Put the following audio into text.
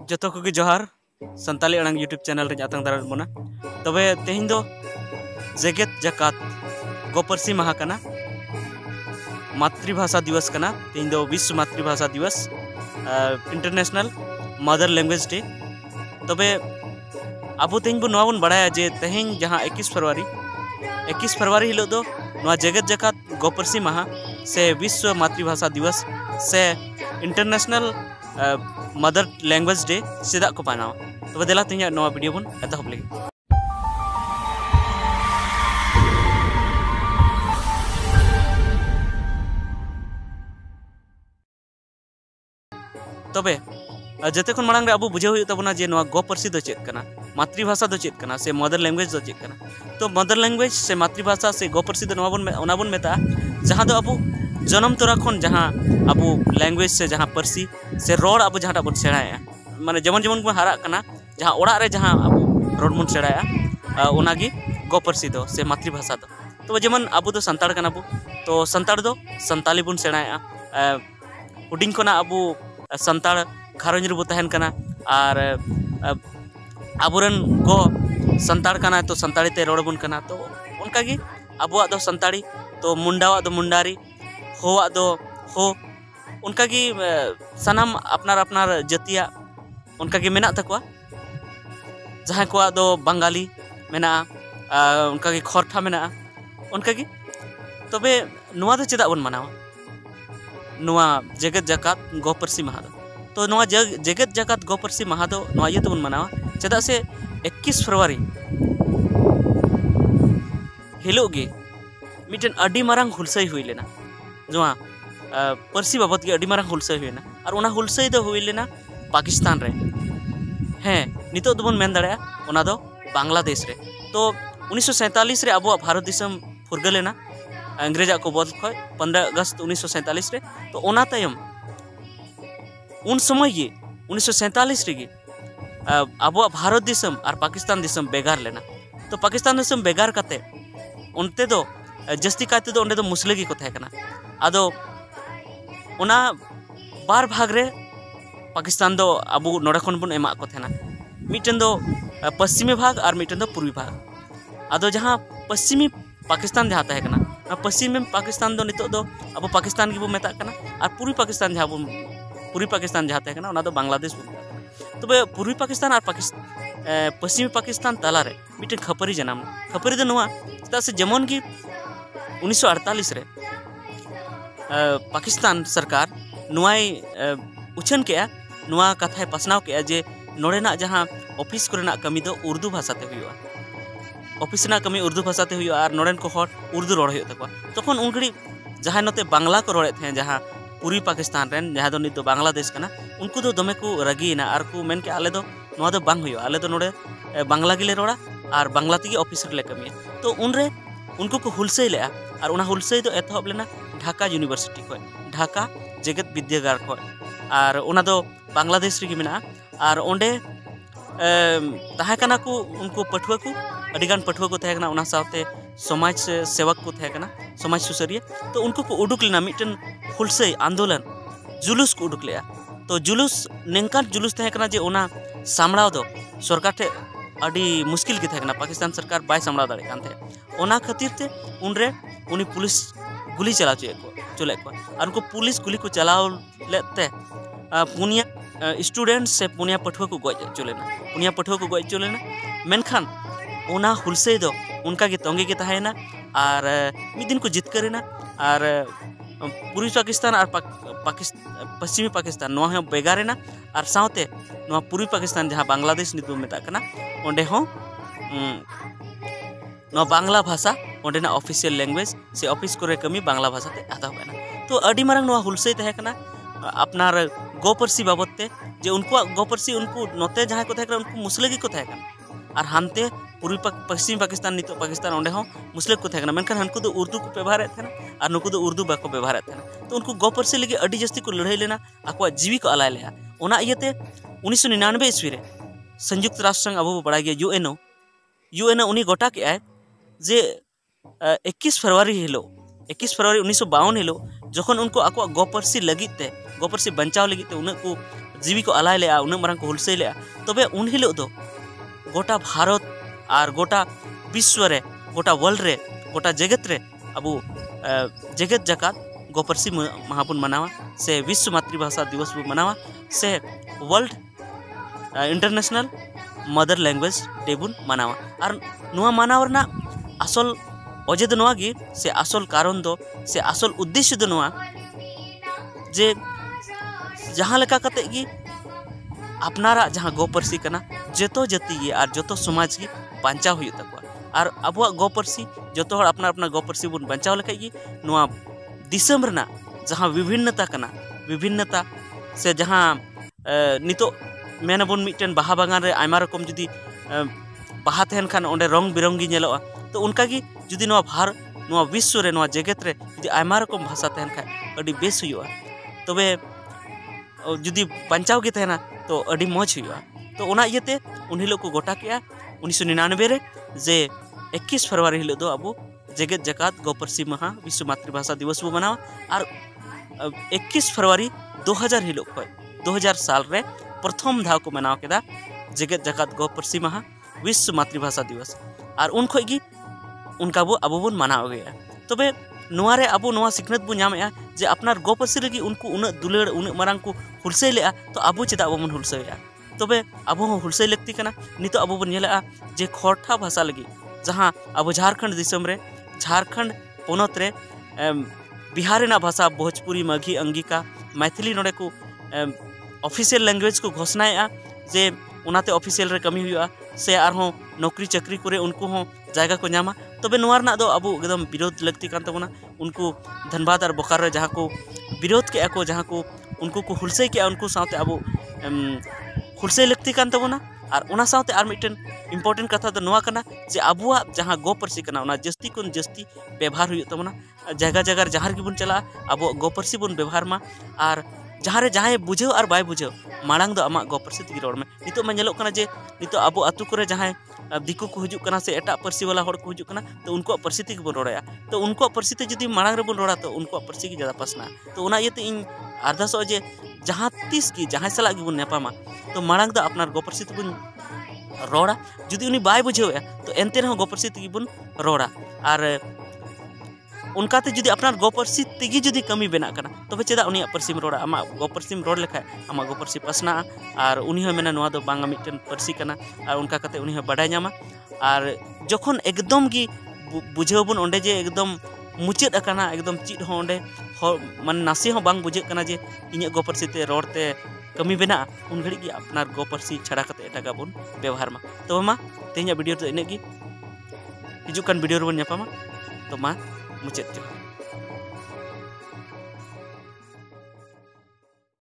जतो को जोहार संताली अड़ांग यूट्यूब चैनल रे आतंग दारा बोना तबे तेहिं दो जेगेत जकात गोपरसी माहा कना मातृभाषा दिवस कना तेहिं दो विश्व मातृभाषा दिवस इंटरनेशनल मदर लैंग्वेज डे तबे अब तेहिं बो नवा बन बड़ाया जे तेहिं जहां 21 फरवरी हिलो दो नवा जेगेत जकात गोपरसी माहा से विश्व मातृभाषा दिवस से इंटरनेशनल मदर लैंग्वेज डे चेदा को पानावा तबे देला तेहिं नवा वीडियो बन एतहब लगी। तबे जते खन मांग अब बुझे हुई तबना जे नवा गोपरसी दो चेक कना मातृभाषा दो चेक कना से मदर लैंग्वेज दो चेक कना तो मदर लैंग्वेज से मातृभाषा से गोपरसी दो नवा बन मेता जहां दो अब जन्म तोरा खन जहां अब लैंग्वेज से जहां परसी से रोड अब जहां बन सेड़ाया माने जमन जमन बन हारा कना जहां ओड़ा रे जहां अब रोड बन सेड़ाया ओनागी गोपरसी दो से मातृभाषा दो तो जमन अब दो संताड़ कना बु तो संताड़ दो संताली बन सेड़ाया हुडिंग खना अब संताड़ घारंज रे बो तहन कना और आबुरन गो संताड़ कना तो संताड़ी ते रोड बन कना तो उनका गी अबुआ दो संताड़ी तो मुंडावा दो मुंडारी होवा दो हो उनका गी सनाम अपनार अपनार जातिया उनका गी मेना तकवा जहां को दो बंगाली मेना उनका गी खोरठा मेना उनका गी तबे नुआ दो चेदा बन मनावा नुआ जेगेत जकात गोपरसी माहा दो तो नुआ जेगेत जकात गोपरसी माहा दो नुआ ये तो बन मनावा चेदा से 21 फरवरी हिलो गे मिटन अडी मारंग हुलसई हुई लेना जोआ परसी बाबत के अडी मारंग हुलसई हुई ना और उना हुलसई दो हुई लेना पाकिस्तान रे हैं नितो दो बन मेन दाड़या उना दो बांग्लादेश रे तो 1947 रे अबो भारत दिसम फुरगलेना अंग्रेजा को बदल खय 15 अगस्त 1947 रे तो ओना तयम उन समय ये 1947 रे अबो भारत दिसम और पाकिस्तान दिसम बेगार लेना तो पाकिस्तान दिसम बेगार कते उनते दो जस्ती काते दो उन्हें दो मुसलगी को तहकना आदो उना बार भाग रे पाकिस्तान दो अबु नोडे खन बन एमा को थेना मिटन दो पश्चिमी भाग और मिटन दो पूर्वी भाग आदो जहां पश्चिमी पाकिस्तान जहां तहकना पश्चिमी पाकिस्तान दो नितो दो अब पाकिस्तान की बो मेता कना और पूर्वी पाकिस्तान जहां तहकना उना दो बांग्लादेश बो तबे पूर्वी पाकिस्तान और पश्चिमी पाकिस्तान तला रे मिटन खपरी जनाम खपरी दो नवा चेदा से जेमन की 1948 रे पाकिस्तान सरकार नुआई उछन के नुआ कथा पसनाव के जे नोडेना जहां ऑफिस कोरेना कमी दो उर्दू भाषा ते हुआ ऑफिस ना कमी उर्दू भाषा ते हुआ और नोडेन को हर उर्दू रोड होय तको तखन उनगड़ी जहां नते बांग्ला को रोड़े थे जहां पूर्वी पाकिस्तान रेन जहां दो नित दो बांग्लादेश कना उनको दो दमे को रगीना और को मेन के आले दो नुआ दो बांग हुआ आले दो नोडे बांग्ला गिले रोड़ा और बांग्ला तेगी ऑफिस रे कमी तो उनरे उनको को हुलसई ले और उना हुलसई दो एतहब लेना ढाका यूनिवर्सिटी को ढाका जेगेत विद्यागार को और उना दो बांग्लादेश रे मेना और ओंडे ताहा कना को उनको पठुआ को अडिगान पठुआ को तहे कना उना साथे समाज सेवक को तहे कना समाज सुसरिया तो उनको को उडुक लेना मिटन हुलसई आंदोलन जुलूस को उडुक लेया तो जुलूस नेंका जुलूस तहे कना जे उना सामड़ाव दो सरकार टे अडी मुश्किल की तहे पाकिस्तान सरकार बाय सामड़ा दाड़े कान थे ओना खातिर ते उनरे उनी पुलिस गुली चला चले को और उनको पुलिस गुली को चलाओ लेते पुनिया स्टूडेंट से पुनिया पठुआ को गज चलेना पुनिया पठुआ को गज चलेना मेनखान ओना हुलसई दो उनका के तंगे के तहेना और मिद दिन को जित करेना और पूर्वी पाकिस्तान और पश्चिमी पाकिस्तान नोआ हो बेगारेना और साथे नोआ पूर्वी पाकिस्तान जहां बांग्लादेश नित मेता कना ओंडे हो नोआ बांग्ला भाषा ओंडेना ऑफिशियल लैंग्वेज से ऑफिस को कमी बांग्ला भाषा ते आता होना तो अडी मारंग नोआ हुलसई तहे कना अपनार गोपरसी बाबते जे उनको गोपरसी उनको नोते जहां को तहे उनको मुसलगी को तहे कना और हानते पूर्वी पश्चिमी पाकिस्तान नितो पाकिस्तान ओंडे हो मुसलिम को तहे कना मेनखान हनको दो उर्दू को व्यवहार थे और नुको दो उर्दू बाको व्यवहार थे तो उनको गोपरसी लगे अडी जस्ती को लड़ाई लेना आको जीवी को अलाय लेया ओना इयते 1999 ईस्वी रे संयुक्त राष्ट्र संघ अब बड़ा गया यूएनओ उनी गोटा के आए जे 21 फरवरी हिलो 21 फरवरी 1952 हिलो जखन उनको आको गोपरसी लगिते गोपरसी बंचाव लगिते उन को जीवी को आलाय लेआ उन मारंग को हुलसै लेआ तबे उन हिलो दो गोटा भारत और गोटा विश्व रे गोटा वर्ल्ड रे गोटा जगत रे अबो जगत जकात गोपरसी माहा बन मनावा से विश्व मातृभाषा दिवस बन मनावा से world international mother language day बन मनावा और नुआ मानाव रना असल अजे दो नुआ गी से असल कारण दो से असल उद्देश्य दो नुआ जे जहाँ लेका कते गी अपनारा जहाँ गोपरसी कना जतो जाति गी और जतो समाज गी बांचाव हुई तकवा और अबुआ गोपरसी जतो हर अपना अपना गोपरसी बन बांचाव लेका गी नुआ दिसम रना जहाँ विभिन्नता कना विभिन्नता से जहाँ नितो मेन बन मिटन बाहा बागान रे आयमा रकम जुदी बाहा तहन खान ओंडे रंग बिरंगी नेलोआ तो उनका गी जुदी नुआ भार नुआ विश्व रे नुआ जगत रे जुदी आयमा रकम भाषा तहन खाय अडी बेस हुआ तबे जुदी बांचाव गे तहना तो अडी मौज हुआ तो ओना इयते उन हिलो को गोटा किया 1999 रे जे 21 फरवरी हिलो दो अब जगत जकात गोपरसी महा विश्व मातृभाषा दिवस बो मनावा और 21 फरवरी 2000 हिलो खय 2000 साल रे प्रथम धाव को मनाव केदा जगत जकात गोपरसी महा विश्व मातृभाषा दिवस और उन खय गी उनका बो अब बन मनाव गया तबे नुआरे अब नुआ सिखनत बो नामेआ जे अपनार गोपरसी लगी उनको उन दुलड़ उन मारंग को हुलसै लेआ तो अब चेदा अब बन हुलसैया तबे अब हुलसै लगती कना नितो अब बन नेला जे खोरठा भाषा लगी जहाँ अब झारखंड दिसम रे झारखंड पोनत रे बिहार ना भाषा भोजपुरी मघी अंगिका मैथिली नोडे को ऑफिशियल लैंग्वेज को घोषणाया जे उनाते ऑफिशियल रे कमी हुआ से आरहों नौकरी चाकरी करे उनको हों जायगा को नामा तबे नुआ रना दो अब एकदम विरोध लगती कान तबना उनको धनबाद और बोकारो जहाँ को विरोध के को जहाँ को उनको को हुलसै के उनको साथ अब हुलसै लगती कान तबना और उना साथे आर मिटन इम्पोर्टेंट कथा दो नुआ कना जे अबुआ जहाँ गोपरसी कना उना जस्ती कुन जस्ती व्यवहार हुई तबना जगह जगह जहाँ गी बन चला अब गोपरसी बन व्यवहार मा और जहाँ रे जहाँ बुझे और बाय बुझे मांग दो आमा गोपरसी तगी रोड में नितो में नेलोग कना जे नितो अब आतु करे जहाँ दिको को हजू कना से एटा परसी वाला हड़ को हजू कना तो उनको परसी तगी बन रोड़ाया तो उनको परसी ते जदी मांग रे बन रोड़ा तो उनको परसी की ज्यादा पसना तो उना इयते इन अरदासो जे जहाँ तीस की जहाँ सला गी बन नेपामा तो मांग दो अपनार गोपरसी ते बन रोड़ा जुदी उनी बाय बुझे तो एनते रहो गोपरसी तगी बन रोड़ा और उनकाते जुदी अपनार गोपरसी तगी जुदी कमी बेना कना तबे चेदा उनी परसी में रोड़ा आमा गोपरसी में रोड लेखा आमा गोपरसी पसना और उनी हो मेना नुआ दो बांगा मिटन परसी कना और उनका कते उनी हो बाडाय नामा और जखन एकदम गी बुझेव बन ओंडे जे एकदम मुचाद अकाना एकदम चीज हो ओंडे मान नासे हो बांग बुझे कना जे इᱧ गोपरसी ते रोडते कमी बेना उन घड़ी गी अपनार गोपरसी छाड़ा कते एटागा बन व्यवहार मा तो मा तेहिया वीडियो तो इने गी हिजुकान वीडियो रे बन ᱧᱟᱯᱟᱢᱟ तो मा मुचाद।